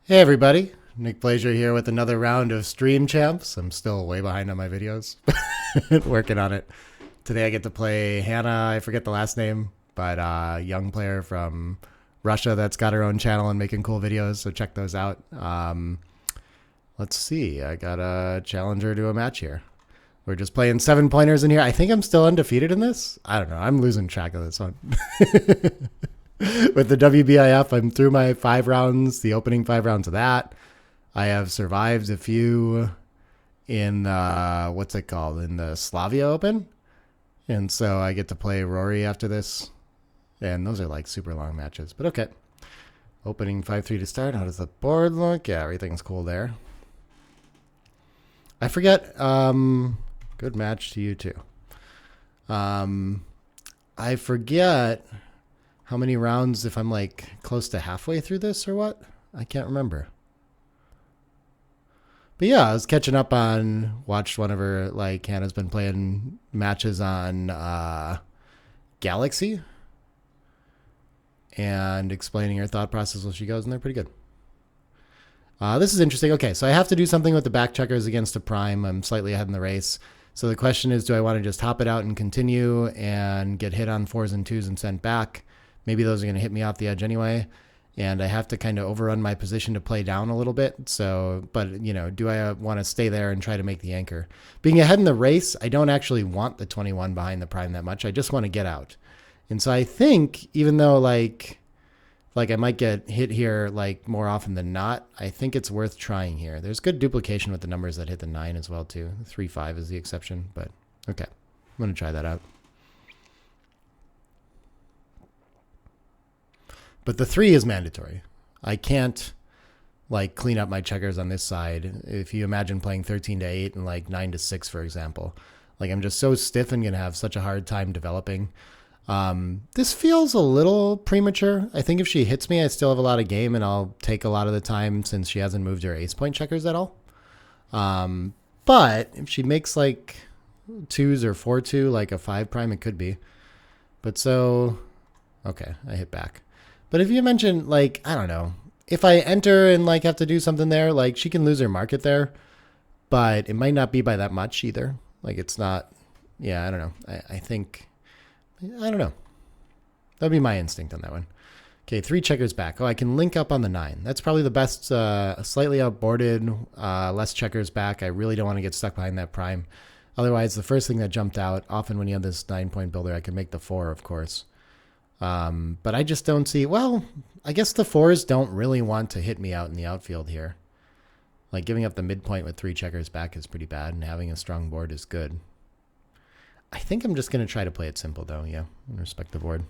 Hey everybody, Nick Blazier here with another round of StreamChamps. I'm still way behind on my videos, working on it. Today I get to play Hannah, I forget the last name, but young player from Russia that's got her own channel and making cool videos, so check those out. Let's see, I got a challenger to a match here. We're just playing 7-pointers in here. I think I'm still undefeated in this. I don't know, I'm losing track of this one. With the WBIF, I'm through my 5 rounds, the opening 5 rounds of that. I have survived a few in what's it called, in the Slavia Open, and so I get to play Rory after this, and those are like super long matches. But okay, opening 5-3 to start. How does the board look? Yeah, everything's cool there. I forget. Good match to you too. I forget how many rounds, if I'm like close to halfway through this or what? I can't remember. But yeah, I was catching up on, watched one of her, like Hannah's been playing matches on Galaxy and explaining her thought process while she goes, and they're pretty good. This is interesting. Okay, so I have to do something with the back checkers against a prime. I'm slightly ahead in the race. So the question is, do I want to just hop it out and continue and get hit on 4s and 2s and sent back? Maybe those are going to hit me off the edge anyway. And I have to kind of overrun my position to play down a little bit. So, but, you know, do I want to stay there and try to make the anchor? Being ahead in the race, I don't actually want the 21 behind the prime that much. I just want to get out. And so I think, even though like I might get hit here like more often than not, I think it's worth trying here. There's good duplication with the numbers that hit the 9 as well too. 3-5 is the exception, but okay. I'm going to try that out. But the 3 is mandatory. I can't like clean up my checkers on this side. If you imagine playing 13-8 and like 9-6, for example, like I'm just so stiff and going to have such a hard time developing. This feels a little premature. I think if she hits me, I still have a lot of game and I'll take a lot of the time since she hasn't moved her ace point checkers at all. But if she makes like 2s or 4-2, like a 5 prime, it could be. But so, okay, I hit back. But if you mention, like, I don't know, if I enter and like have to do something there, like she can lose her market there, but it might not be by that much either. Like it's not, yeah, I don't know. I think, I don't know. That'd be my instinct on that one. Okay, 3 checkers back. Oh, I can link up on the 9. That's probably the best, slightly outboarded, less checkers back. I really don't want to get stuck behind that prime. Otherwise, the first thing that jumped out, often when you have this 9-point builder, I can make the 4, of course. But I just don't see, well, I guess the 4s don't really want to hit me out in the outfield here. Like giving up the midpoint with 3 checkers back is pretty bad, and having a strong board is good. I think I'm just going to try to play it simple though, yeah, and respect the board.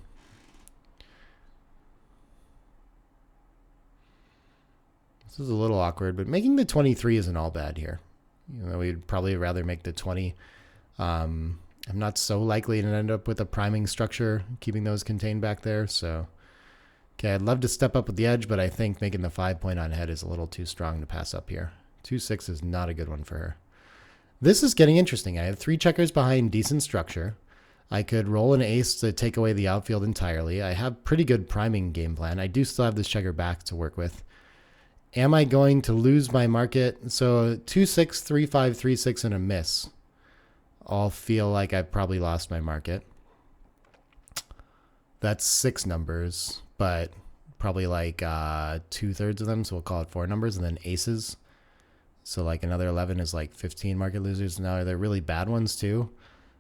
This is a little awkward, but making the 23 isn't all bad here. You know, we'd probably rather make the 20. I'm not so likely to end up with a priming structure, keeping those contained back there. So, okay, I'd love to step up with the edge, but I think making the 5-point on head is a little too strong to pass up here. 2-6 is not a good one for her. This is getting interesting. I have 3 checkers behind decent structure. I could roll an ace to take away the outfield entirely. I have pretty good priming game plan. I do still have this checker back to work with. Am I going to lose my market? So 2-6, 3-5, 3-6, and a miss. All feel like I've probably lost my market. That's 6 numbers, but probably like 2/3 of them, so we'll call it 4 numbers, and then aces. So like another 11 is like 15 market losers. Now, are there really bad ones too?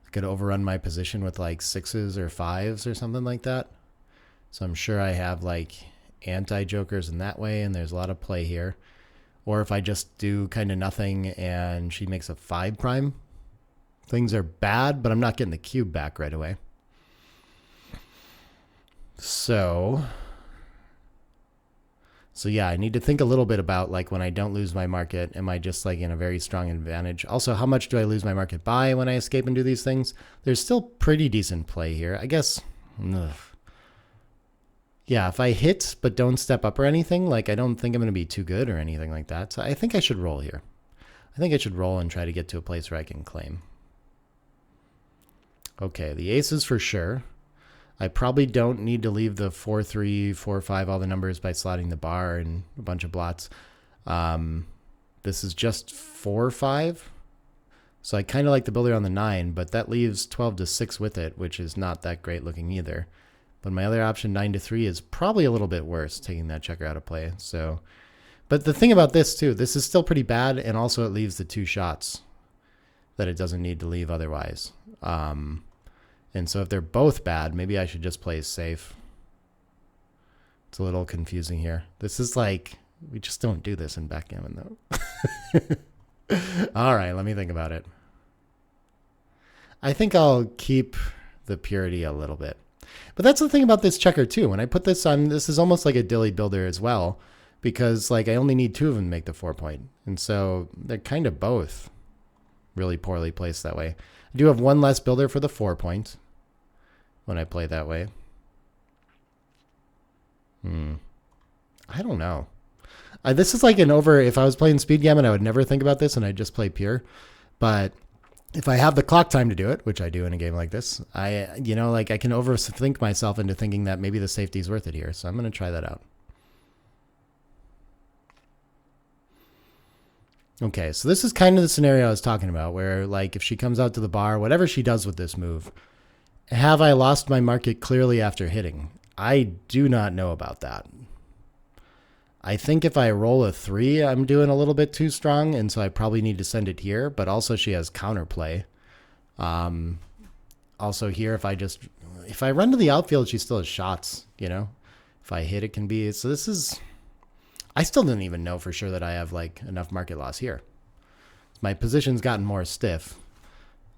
I could overrun my position with like 6s or 5s or something like that. So I'm sure I have like anti-jokers in that way, and there's a lot of play here. Or if I just do kind of nothing and she makes a 5 prime, things are bad, but I'm not getting the cube back right away. So yeah, I need to think a little bit about like when I don't lose my market, am I just like in a very strong advantage? Also, how much do I lose my market by when I escape and do these things? There's still pretty decent play here. I guess, yeah, if I hit but don't step up or anything, like I don't think I'm going to be too good or anything like that. So I think I should roll here. I think I should roll and try to get to a place where I can claim. Okay, the aces for sure. I probably don't need to leave the 4-3, 4-5, all the numbers by slotting the bar and a bunch of blots. This is just 4-5. So I kind of like the builder on the 9, but that leaves 12-6 with it, which is not that great looking either. But my other option, 9-3, is probably a little bit worse, taking that checker out of play. So, but the thing about this too, this is still pretty bad, and also it leaves the 2 shots that it doesn't need to leave otherwise. And so if they're both bad, maybe I should just play safe. It's a little confusing here. This is like, we just don't do this in backgammon though. All right, let me think about it. I think I'll keep the purity a little bit. But that's the thing about this checker too. When I put this on, this is almost like a dilly builder as well, because like I only need 2 of them to make the 4 point. And so they're kind of both really poorly placed that way. I do have 1 less builder for the 4 point when I play that way. I don't know. This is like an over, if I was playing speed gammon, I would never think about this and I'd just play pure. But if I have the clock time to do it, which I do in a game like this, I can overthink myself into thinking that maybe the safety is worth it here. So I'm going to try that out. Okay, so this is kind of the scenario I was talking about, where like if she comes out to the bar, whatever she does with this move, have I lost my market clearly after hitting? I do not know about that. I think if I roll a 3, I'm doing a little bit too strong, and so I probably need to send it here, but also she has counterplay. Also here, if I run to the outfield, she still has shots, you know? If I hit, it can be, so this is, I still didn't even know for sure that I have like enough market loss here. My position's gotten more stiff,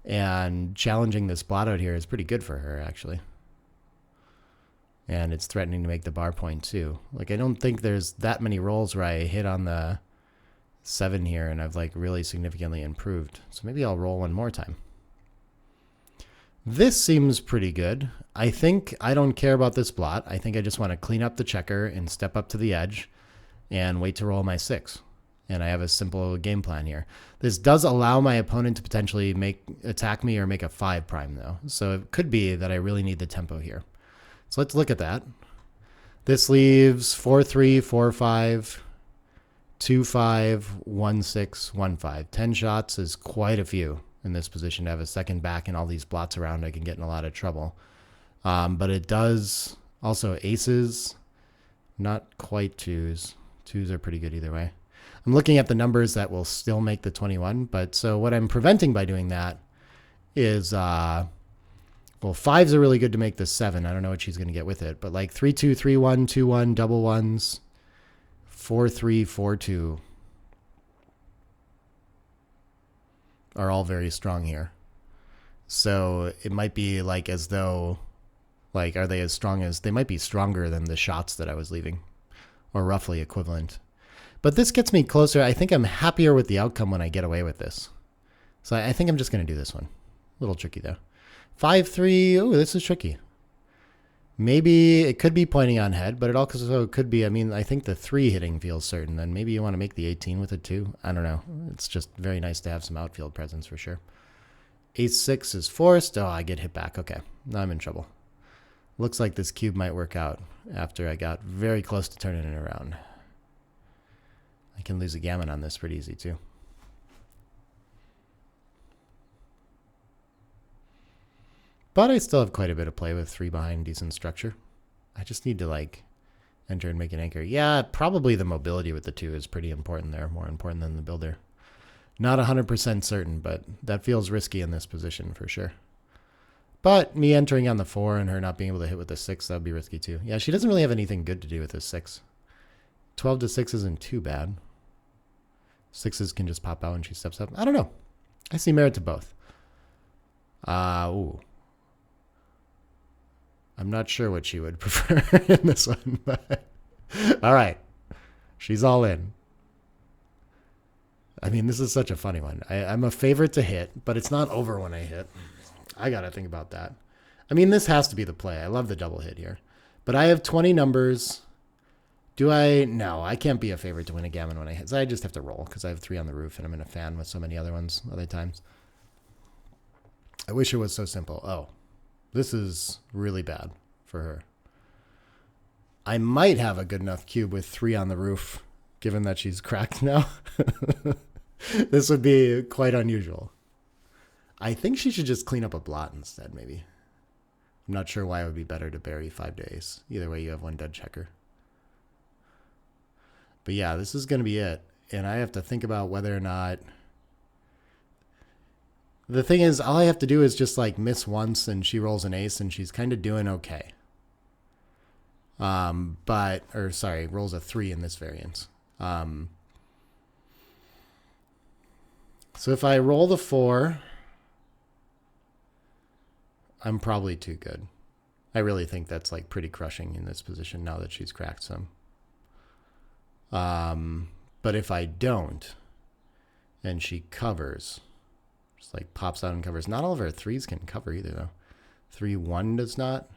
and challenging this blot out here is pretty good for her, actually. And it's threatening to make the bar point too. Like, I don't think there's that many rolls where I hit on the 7 here and I've like really significantly improved. So maybe I'll roll one more time. This seems pretty good. I think I don't care about this blot. I think I just want to clean up the checker and step up to the edge and wait to roll my 6. And I have a simple game plan here. This does allow my opponent to potentially attack me or make a 5 prime though. So it could be that I really need the tempo here. So let's look at that. This leaves 4-3, 4-5, 2-5, 1-6, 1-5. 10 shots is quite a few in this position. To have a second back and all these blots around, I can get in a lot of trouble. But it does also aces, not quite 2s. 2s are pretty good either way. I'm looking at the numbers that will still make the 21. But so what I'm preventing by doing that is, well, 5s are really good to make the 7. I don't know what she's going to get with it. But like 3-2, 3-1, 2-1, double ones, 4-3, 4-2 are all very strong here. So it might be like as though, like, are they as strong as, they might be stronger than the shots that I was leaving, or roughly equivalent. But this gets me closer. I think I'm happier with the outcome when I get away with this. So I think I'm just going to do this one. A little tricky though. 5-3. Oh, this is tricky. Maybe it could be pointing on head, but it also could be, I mean, I think the 3 hitting feels certain. Then maybe you want to make the 18 with it too. I don't know. It's just very nice to have some outfield presence for sure. Ace-6 is forced. Oh, I get hit back. Okay. Now I'm in trouble. Looks like this cube might work out after I got very close to turning it around. I can lose a gammon on this pretty easy too. But I still have quite a bit of play with 3 behind, decent structure. I just need to like enter and make an anchor. Yeah, probably the mobility with the 2 is pretty important there, more important than the builder. Not 100% certain, but that feels risky in this position for sure. But me entering on the 4 and her not being able to hit with the 6, that would be risky too. Yeah, she doesn't really have anything good to do with this 6. 12-6 isn't too bad. 6s can just pop out when she steps up. I don't know. I see merit to both. Ooh. I'm not sure what she would prefer in this one, but all right. She's all in. I mean, this is such a funny one. I'm a favorite to hit, but it's not over when I hit. I got to think about that. I mean, this has to be the play. I love the double hit here. But I have 20 numbers. Do I? No, I can't be a favorite to win a gammon when I hit. So I just have to roll because I have 3 on the roof and I'm in a fan with so many other ones other times. I wish it was so simple. Oh, this is really bad. for her. I might have a good enough cube with 3 on the roof, given that she's cracked now. This would be quite unusual. I think she should just clean up a blot instead, maybe. I'm not sure why it would be better to bury 5 to ace. Either way, you have 1 dead checker. But yeah, this is going to be it. And I have to think about whether or not... The thing is, all I have to do is just like miss once and she rolls an ace and she's kind of doing okay. Rolls a 3 in this variance. So if I roll the 4, I'm probably too good. I really think that's like pretty crushing in this position now that she's cracked some. But if I don't, and she covers, just like pops out and covers. Not all of our 3s can cover either though. 3-1 does not.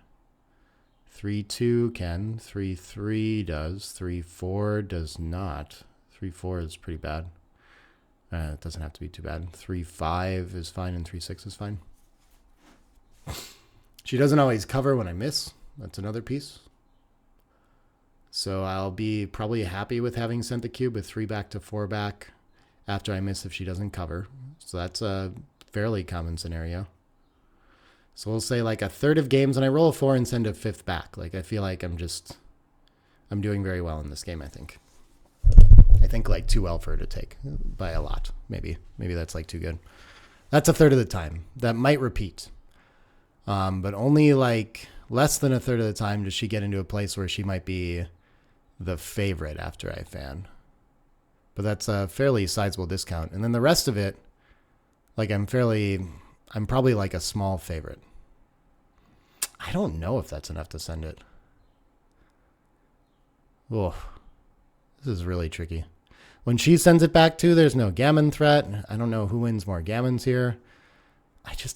3-2 can. 3-3 does. 3-4 does not. 3-4 is pretty bad. It doesn't have to be too bad. 3-5 is fine and 3-6 is fine. She doesn't always cover when I miss. That's another piece. So I'll be probably happy with having sent the cube with 3 back to 4 back after I miss if she doesn't cover. So that's a fairly common scenario. So we'll say like a third of games and I roll a 4 and send a 5th back. Like I feel like I'm doing very well in this game, I think. I think like too well for her to take by a lot. Maybe that's like too good. That's a third of the time. That might repeat. But only like less than a third of the time does she get into a place where she might be the favorite after I fan. But that's a fairly sizable discount. And then the rest of it, like I'm probably like a small favorite. I don't know if that's enough to send it. Oh, this is really tricky. When she sends it back too, there's no gammon threat. I don't know who wins more gammons here.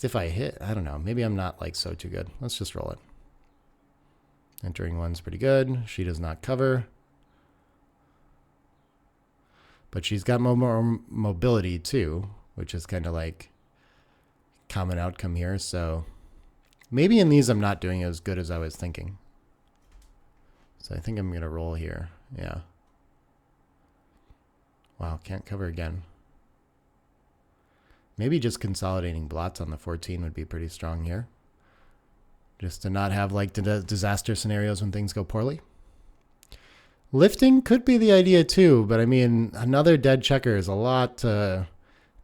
If I hit, I don't know. Maybe I'm not like so too good. Let's just roll it. Entering 1's pretty good. She does not cover. But she's got more mobility too, which is kind of like common outcome here. So maybe in these I'm not doing as good as I was thinking. So I think I'm going to roll here. Yeah. Wow, can't cover again. Maybe just consolidating blots on the 14 would be pretty strong here. Just to not have like disaster scenarios when things go poorly. Lifting could be the idea too, but I mean, another dead checker is a lot to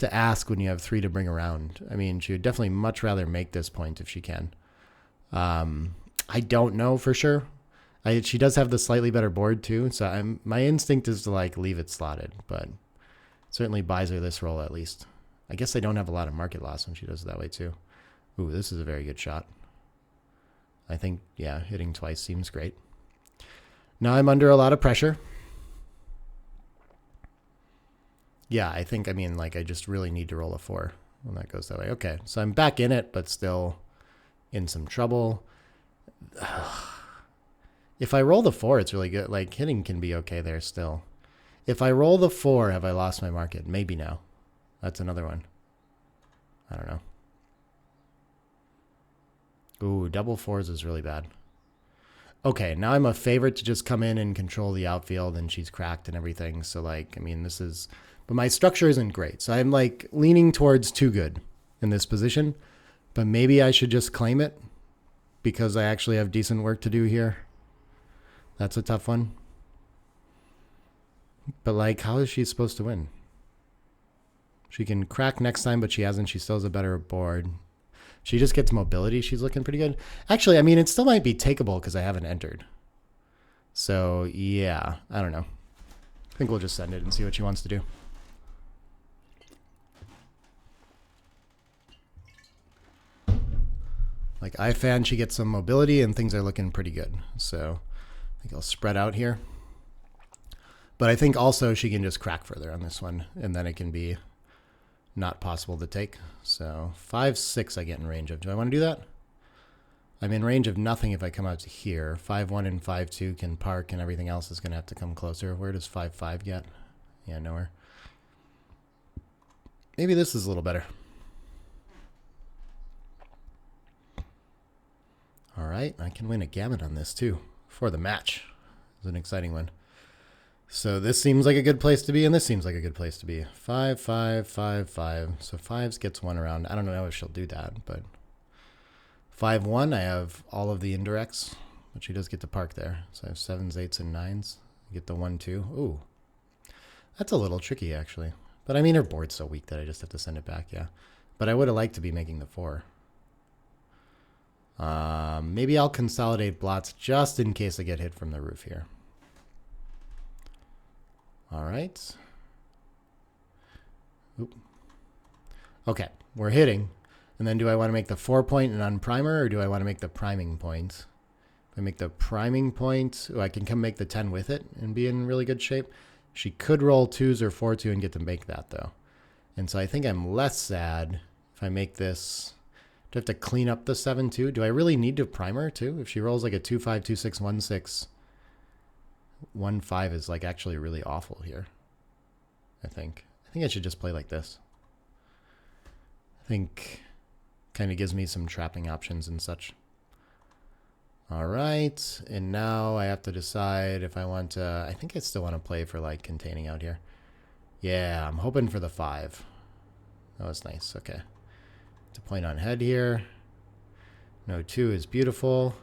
ask when you have 3 to bring around. I mean, she would definitely much rather make this point if she can. I don't know for sure. She does have the slightly better board too, so my instinct is to like leave it slotted, but certainly buys her this roll at least. I guess I don't have a lot of market loss when she does it that way too. Ooh, this is a very good shot. I think, yeah, hitting twice seems great. Now I'm under a lot of pressure. Yeah, I mean, I just really need to roll a 4 when that goes that way. Okay, so I'm back in it, but still in some trouble. If I roll the 4, it's really good. Like, hitting can be okay there still. If I roll the 4, have I lost my market? Maybe now. That's another one. I don't know. Ooh, double 4s is really bad. Okay, now I'm a favorite to just come in and control the outfield, and she's cracked and everything. So, like, I mean, this is... But my structure isn't great. So I'm, like, leaning towards too good in this position. But maybe I should just claim it because I actually have decent work to do here. That's a tough one. But, like, how is she supposed to win? She can crack next time, but she hasn't. She still has a better board. She just gets mobility. She's looking pretty good. Actually, I mean, it still might be takeable because I haven't entered. So, yeah, I don't know. I think we'll just send it and see what she wants to do. Like, I found she gets some mobility and things are looking pretty good. So, I think I'll spread out here. But I think also she can just crack further on this one, and then it can be not possible to take. So 5-6 I get in range of. Do I want to do that? I'm in range of nothing if I come out to here. 5-1 and 5-2 can park, and everything else is going to have to come closer. Where does 5-5 get? Yeah, nowhere. Maybe this is a little better. All right, I can win a gammon on this too for the match. It's an exciting one. So this seems like a good place to be, and this seems like a good place to be. 5, 5, 5, 5. So 5s gets 1 around. I don't know if she'll do that, but 5, 1. I have all of the indirects, but she does get to park there. So I have 7s, 8s, and 9s. Get the 1, 2. Ooh, that's a little tricky actually. But I mean, her board's so weak that I just have to send it back. Yeah, but I would have liked to be making the 4. Maybe I'll consolidate blots just in case I get hit from the roof here. All right. Oop. Okay, we're hitting. And then do I want to make the 4 point and unprimer, or do I want to make the priming point? If I make the priming point, I can come make the 10 with it and be in really good shape. She could roll 2s or 4-2 and get to make that though. And so I think I'm less sad if I make this. Do I have to clean up the 7-2? Do I really need to primer too? If she rolls like a 2-5, 2-6, 1-6, 1-5 is like actually really awful here. I think I should just play like this. I think kind of gives me some trapping options and such. All right, and now I have to decide if I want to. I think I still want to play for like containing out here. Yeah, I'm hoping for the 5. That was nice. Okay, to point on head here. No 2 is beautiful.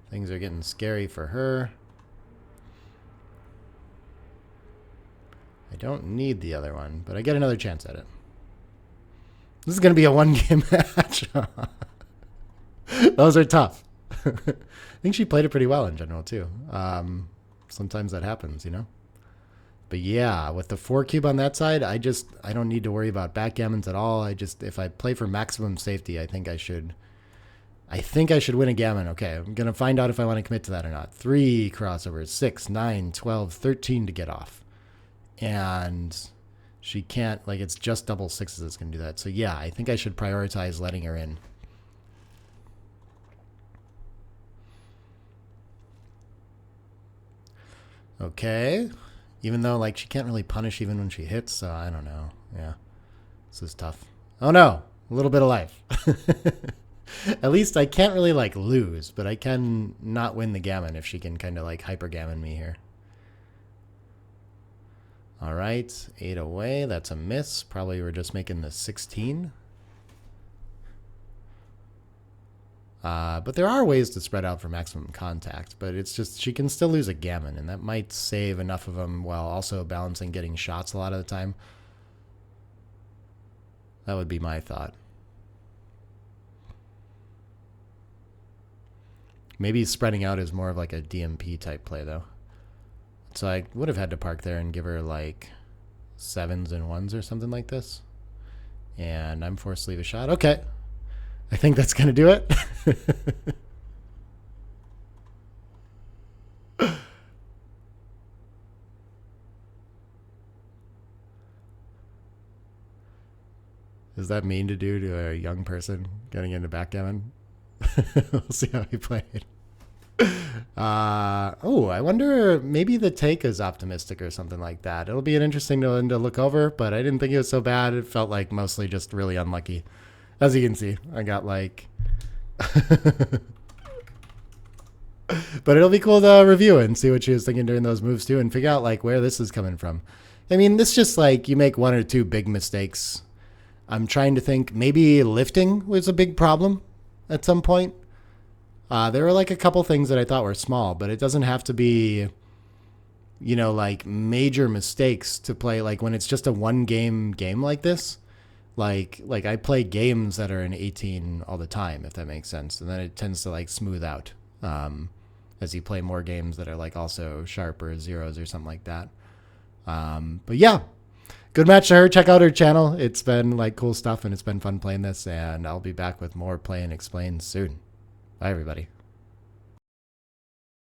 Things are getting scary for her. I don't need the other one, but I get another chance at it. This is going to be a 1-game match. Those are tough. I think she played it pretty well in general, too. Sometimes that happens, you know? But yeah, with the 4 cube on that side, I don't need to worry about backgammons at all. If I play for maximum safety, I think I should win a gammon. Okay, I'm going to find out if I want to commit to that or not. 3 crossovers, 6, 9, 12, 13 to get off. And she can't, like, it's just double 6s that's going to do that. So yeah, I think I should prioritize letting her in. Okay. Even though, like, she can't really punish even when she hits, so I don't know. Yeah. This is tough. Oh no! A little bit of life. At least I can't really, like, lose, but I can not win the gammon if she can kind of, like, hyper gammon me here. All right, 8 away. That's a miss. Probably we're just making the 16. But there are ways to spread out for maximum contact, but it's just she can still lose a gammon, and that might save enough of them while also balancing getting shots a lot of the time. That would be my thought. Maybe spreading out is more of like a DMP type play, though. So I would have had to park there and give her like 7s and 1s or something like this. And I'm forced to leave a shot. Okay. I think that's going to do it. Is that mean to do to a young person getting into backgammon? We'll see how he played. Oh, I wonder, maybe the take is optimistic or something like that. It'll be an interesting one to look over, but I didn't think it was so bad. It felt like mostly just really unlucky. As you can see, I got like... But it'll be cool to review it and see what she was thinking during those moves too, and figure out like where this is coming from. I mean, this just like, you make 1 or 2 big mistakes. I'm trying to think, maybe lifting was a big problem at some point. There were like a couple things that I thought were small, but it doesn't have to be, you know, like major mistakes to play. Like when it's just a 1-game like this, like I play games that are in 18 all the time, if that makes sense. And then it tends to like smooth out as you play more games that are like also sharp or 0s or something like that. But yeah, good match to her. Check out her channel. It's been like cool stuff and it's been fun playing this, and I'll be back with more Play and Explain soon. Bye, everybody.